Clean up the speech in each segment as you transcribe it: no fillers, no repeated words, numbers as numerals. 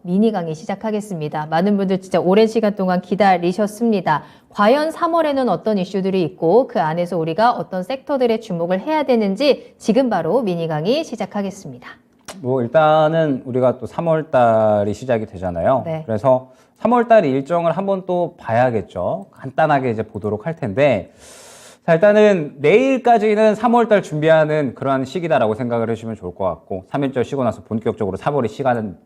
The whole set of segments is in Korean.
미니 강의 시작하겠습니다. 많은 분들 진짜 오랜 시간 동안 기다리셨습니다. 과연 3월에는 어떤 이슈들이 있고 그 안에서 우리가 어떤 섹터들에 주목을 해야 되는지 지금 바로 미니 강의 시작하겠습니다. 뭐 일단은 우리가 또 3월 달이 시작이 되잖아요. 네. 그래서 3월 달 일정을 한번 또 봐야겠죠. 간단하게 이제 보도록 할 텐데, 자, 일단은 내일까지는 3월 달 준비하는 그러한 시기다라고 생각을 해주시면 좋을 것 같고, 3일절 쉬고 나서 본격적으로 4월이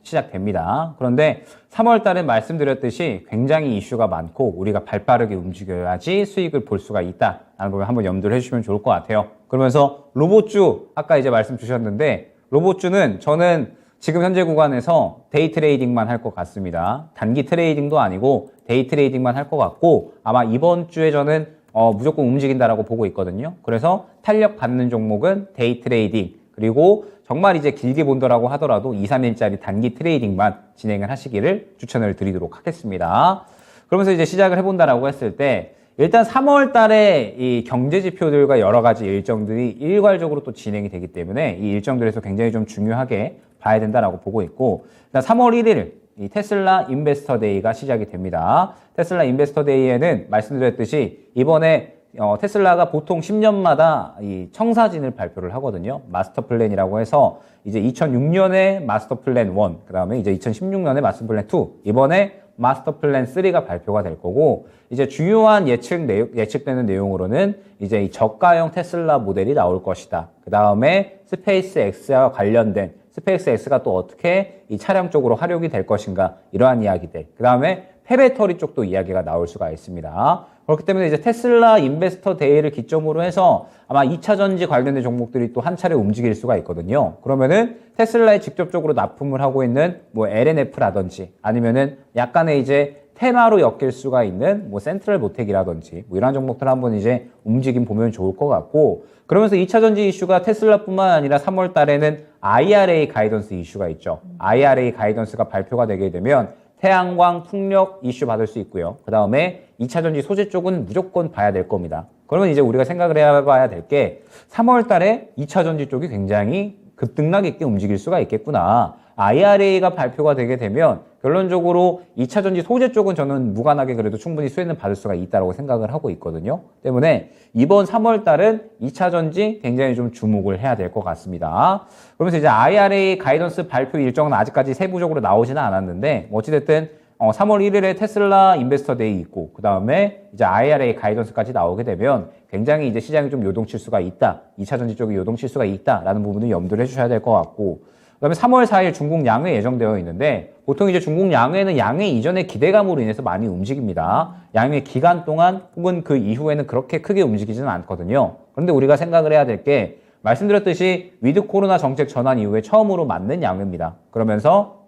시작됩니다. 그런데 3월 달은 말씀드렸듯이 굉장히 이슈가 많고 우리가 발빠르게 움직여야지 수익을 볼 수가 있다라는 부분 한번 염두를 해주시면 좋을 것 같아요. 그러면서 로봇주 아까 이제 말씀 주셨는데, 로봇주는 저는 지금 현재 구간에서 데이 트레이딩만 할 것 같습니다. 단기 트레이딩도 아니고 데이 트레이딩만 할 것 같고, 아마 이번 주에 저는 무조건 움직인다라고 보고 있거든요. 그래서 탄력 받는 종목은 데이 트레이딩, 그리고 정말 이제 길게 본다라고 하더라도 2, 3일짜리 단기 트레이딩만 진행을 하시기를 추천을 드리도록 하겠습니다. 그러면서 이제 시작을 해본다라고 했을 때, 일단 3월 달에 이 경제 지표들과 여러 가지 일정들이 일괄적으로 또 진행이 되기 때문에 이 일정들에서 굉장히 좀 중요하게 봐야 된다라고 보고 있고, 일단 3월 1일 이 테슬라 인베스터 데이가 시작이 됩니다. 테슬라 인베스터 데이에는 말씀드렸듯이 이번에 테슬라가 보통 10년마다 이 청사진을 발표를 하거든요. 마스터 플랜이라고 해서 이제 2006년에 마스터 플랜 1, 그 다음에 이제 2016년에 마스터 플랜 2, 이번에 마스터 플랜 3가 발표가 될 거고, 이제 주요한 예측되는 내용으로는 이제 이 저가형 테슬라 모델이 나올 것이다. 그 다음에 스페이스 X와 관련된 스페이스 X가 또 어떻게 이 차량 쪽으로 활용이 될 것인가, 이러한 이야기들. 그 다음에 폐배터리 쪽도 이야기가 나올 수가 있습니다. 그렇기 때문에 이제 테슬라 인베스터 데이를 기점으로 해서 아마 2차 전지 관련된 종목들이 또 한 차례 움직일 수가 있거든요. 그러면은 테슬라에 직접적으로 납품을 하고 있는 뭐 LNF라든지 아니면은 약간의 이제 테마로 엮일 수가 있는 뭐 센트럴 모텍이라든지 뭐 이런 종목들 한번 이제 움직임 보면 좋을 것 같고, 그러면서 2차 전지 이슈가 테슬라뿐만 아니라 3월 달에는 IRA 가이던스 이슈가 있죠. IRA 가이던스가 발표가 되게 되면 태양광, 풍력 이슈 받을 수 있고요. 그 다음에 2차 전지 소재 쪽은 무조건 봐야 될 겁니다. 그러면 이제 우리가 생각을 해봐야 될 게 3월 달에 2차 전지 쪽이 굉장히 급등락 있게 움직일 수가 있겠구나. IRA가 발표가 되게 되면 결론적으로 2차 전지 소재 쪽은 저는 무관하게 그래도 충분히 수혜는 받을 수가 있다고 생각을 하고 있거든요. 때문에 이번 3월 달은 2차 전지 굉장히 좀 주목을 해야 될 것 같습니다. 그러면서 이제 IRA 가이던스 발표 일정은 아직까지 세부적으로 나오지는 않았는데, 어찌됐든 3월 1일에 테슬라 인베스터 데이 있고, 그 다음에 이제 IRA 가이던스까지 나오게 되면 굉장히 이제 시장이 좀 요동칠 수가 있다. 2차 전지 쪽이 요동칠 수가 있다라는 부분을 염두를 해주셔야 될 것 같고, 그 다음에 3월 4일 중국 양회 예정되어 있는데, 보통 이제 중국 양회는 양회 이전의 기대감으로 인해서 많이 움직입니다. 양회 기간 동안 혹은 그 이후에는 그렇게 크게 움직이지는 않거든요. 그런데 우리가 생각을 해야 될 게, 말씀드렸듯이 위드 코로나 정책 전환 이후에 처음으로 맞는 양회입니다. 그러면서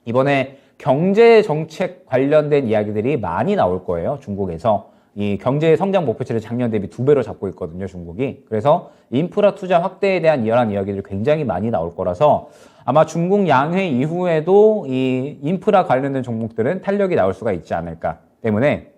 이번에 경제 정책 관련된 이야기들이 많이 나올 거예요. 중국에서. 이 경제 성장 목표치를 작년 대비 2배로 잡고 있거든요, 중국이. 그래서 인프라 투자 확대에 대한 이러한 이야기들이 굉장히 많이 나올 거라서 아마 중국 양회 이후에도 이 인프라 관련된 종목들은 탄력이 나올 수가 있지 않을까. 때문에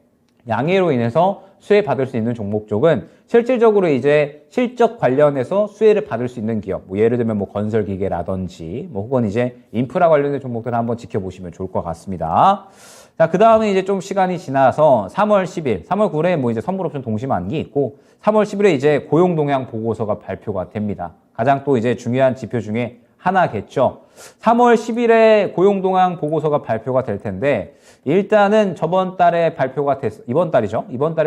양회로 인해서 수혜 받을 수 있는 종목 쪽은 실질적으로 이제 실적 관련해서 수혜를 받을 수 있는 기업, 뭐 예를 들면 뭐 건설기계라든지 뭐 혹은 이제 인프라 관련된 종목들을 한번 지켜보시면 좋을 것 같습니다. 자, 그 다음에 이제 좀 시간이 지나서 3월 10일, 3월 9일에 뭐 이제 선물옵션 동시만기 있고, 3월 10일에 이제 고용동향 보고서가 발표가 됩니다. 가장 또 이제 중요한 지표 중에 하나겠죠. 3월 10일에 고용동향 보고서가 발표가 될 텐데, 일단은 이번 달에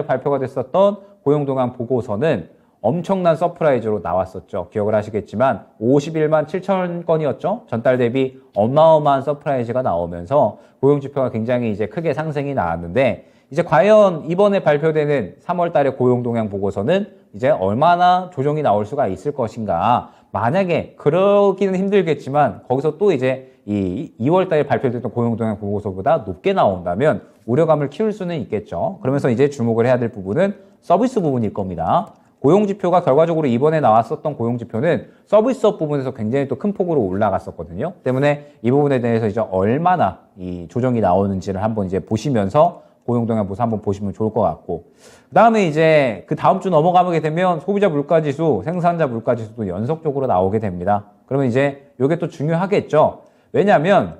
발표가 됐었던 고용동향 보고서는 엄청난 서프라이즈로 나왔었죠. 기억을 하시겠지만 51만 7천 건이었죠. 전달 대비 어마어마한 서프라이즈가 나오면서 고용지표가 굉장히 이제 크게 상승이 나왔는데, 이제 과연 이번에 발표되는 3월 달의 고용동향 보고서는 이제 얼마나 조정이 나올 수가 있을 것인가. 만약에 그러기는 힘들겠지만 거기서 또 이제 이 2월 달에 발표됐던 고용동향 보고서보다 높게 나온다면 우려감을 키울 수는 있겠죠. 그러면서 이제 주목을 해야 될 부분은 서비스 부분일 겁니다. 고용지표가 결과적으로 이번에 나왔었던 고용지표는 서비스업 부분에서 굉장히 또 큰 폭으로 올라갔었거든요. 때문에 이 부분에 대해서 이제 얼마나 이 조정이 나오는지를 한번 이제 보시면서 고용동향 보고서 한번 보시면 좋을 것 같고, 그 다음에 이제 그 다음 주 넘어가게 되면 소비자 물가지수, 생산자 물가지수도 연속적으로 나오게 됩니다. 그러면 이제 이게 또 중요하겠죠. 왜냐하면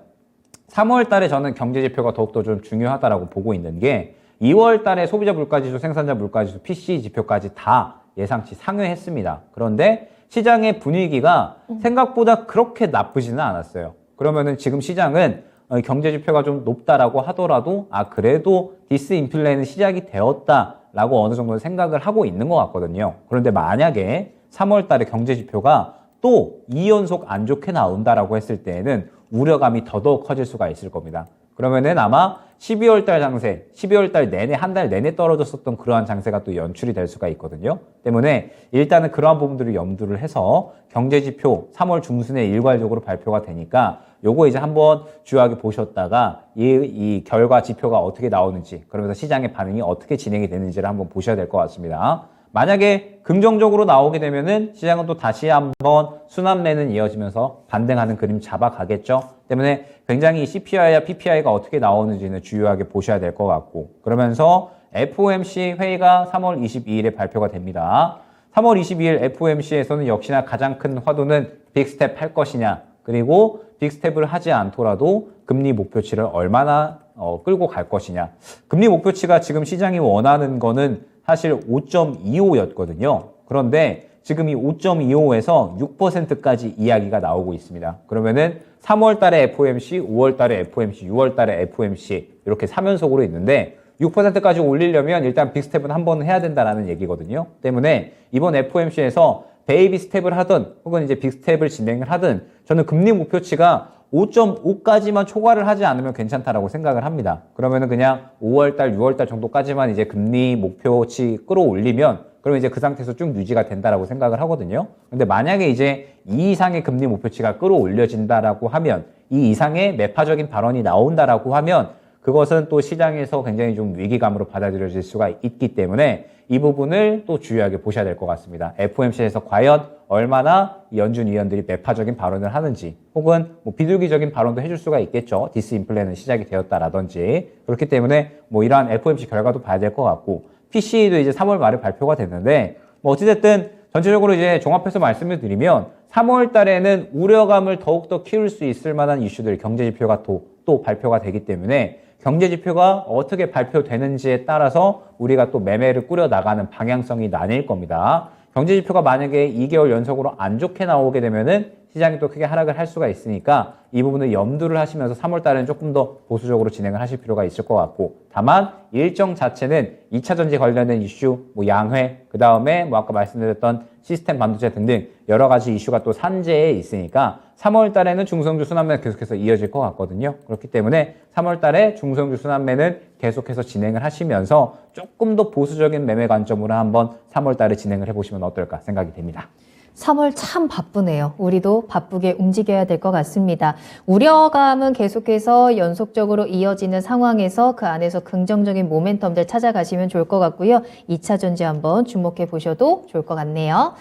3월 달에 저는 경제 지표가 더욱더 좀 중요하다라고 보고 있는 게 2월 달에 소비자 물가지수, 생산자 물가지수, PCE 지표까지 다 예상치 상회했습니다. 그런데 시장의 분위기가 생각보다 그렇게 나쁘지는 않았어요. 그러면은 지금 시장은 경제 지표가 좀 높다라고 하더라도 그래도 디스인플레는 시작이 되었다라고 어느 정도 생각을 하고 있는 것 같거든요. 그런데 만약에 3월 달에 경제 지표가 또 2연속 안 좋게 나온다라고 했을 때에는 우려감이 더더욱 커질 수가 있을 겁니다. 그러면은 아마 12월 달 장세, 12월 달 내내 한 달 내내 떨어졌었던 그러한 장세가 또 연출이 될 수가 있거든요. 때문에 일단은 그러한 부분들을 염두를 해서 경제 지표 3월 중순에 일괄적으로 발표가 되니까 요거 이제 한번 주요하게 보셨다가 이 결과 지표가 어떻게 나오는지, 그러면서 시장의 반응이 어떻게 진행이 되는지를 한번 보셔야 될 것 같습니다. 만약에 긍정적으로 나오게 되면은 시장은 또 다시 한번 순환매는 이어지면서 반등하는 그림 잡아가겠죠. 때문에 굉장히 CPI와 PPI가 어떻게 나오는지는 주요하게 보셔야 될 것 같고, 그러면서 FOMC 회의가 3월 22일에 발표가 됩니다. 3월 22일 FOMC에서는 역시나 가장 큰 화두는 빅스텝 할 것이냐, 그리고 빅스텝을 하지 않더라도 금리 목표치를 얼마나 끌고 갈 것이냐. 금리 목표치가 지금 시장이 원하는 거는 사실 5.25였거든요. 그런데 지금 이 5.25에서 6%까지 이야기가 나오고 있습니다. 그러면은 3월 달에 FOMC, 5월 달에 FOMC, 6월 달에 FOMC 이렇게 3연속으로 있는데 6%까지 올리려면 일단 빅스텝은 한 번은 해야 된다라는 얘기거든요. 때문에 이번 FOMC에서 베이비 스텝을 하든 혹은 이제 빅스텝을 진행을 하든 저는 금리 목표치가 5.5까지만 초과를 하지 않으면 괜찮다라고 생각을 합니다. 그러면은 그냥 5월달, 6월달 정도까지만 이제 금리 목표치 끌어올리면 그러면 이제 그 상태에서 쭉 유지가 된다라고 생각을 하거든요. 근데 만약에 이제 이 이상의 금리 목표치가 끌어올려진다라고 하면, 이 이상의 매파적인 발언이 나온다라고 하면 그것은 또 시장에서 굉장히 좀 위기감으로 받아들여질 수가 있기 때문에 이 부분을 또 주의하게 보셔야 될 것 같습니다. FOMC에서 과연 얼마나 연준 위원들이 매파적인 발언을 하는지, 혹은 뭐 비둘기적인 발언도 해줄 수가 있겠죠. 디스인플레는 시작이 되었다라든지. 그렇기 때문에 뭐 이러한 FOMC 결과도 봐야 될 것 같고, PCE도 이제 3월 말에 발표가 됐는데, 뭐 어찌됐든 전체적으로 이제 종합해서 말씀을 드리면 3월 달에는 우려감을 더욱더 키울 수 있을 만한 이슈들, 경제 지표가 또 발표가 되기 때문에 경제 지표가 어떻게 발표되는지에 따라서 우리가 또 매매를 꾸려나가는 방향성이 나뉠 겁니다. 경제 지표가 만약에 2개월 연속으로 안 좋게 나오게 되면은 시장이 또 크게 하락을 할 수가 있으니까 이 부분을 염두를 하시면서 3월 달에는 조금 더 보수적으로 진행을 하실 필요가 있을 것 같고, 다만 일정 자체는 2차 전지 관련된 이슈, 뭐 양회, 그 다음에 뭐 아까 말씀드렸던 시스템 반도체 등등 여러 가지 이슈가 또 산재에 있으니까 3월 달에는 중성주 순환매는 계속해서 이어질 것 같거든요. 그렇기 때문에 3월 달에 중성주 순환매는 계속해서 진행을 하시면서 조금 더 보수적인 매매 관점으로 한번 3월 달에 진행을 해보시면 어떨까 생각이 됩니다. 3월 참 바쁘네요. 우리도 바쁘게 움직여야 될 것 같습니다. 우려감은 계속해서 연속적으로 이어지는 상황에서 그 안에서 긍정적인 모멘텀들 찾아가시면 좋을 것 같고요. 2차 전지 한번 주목해 보셔도 좋을 것 같네요.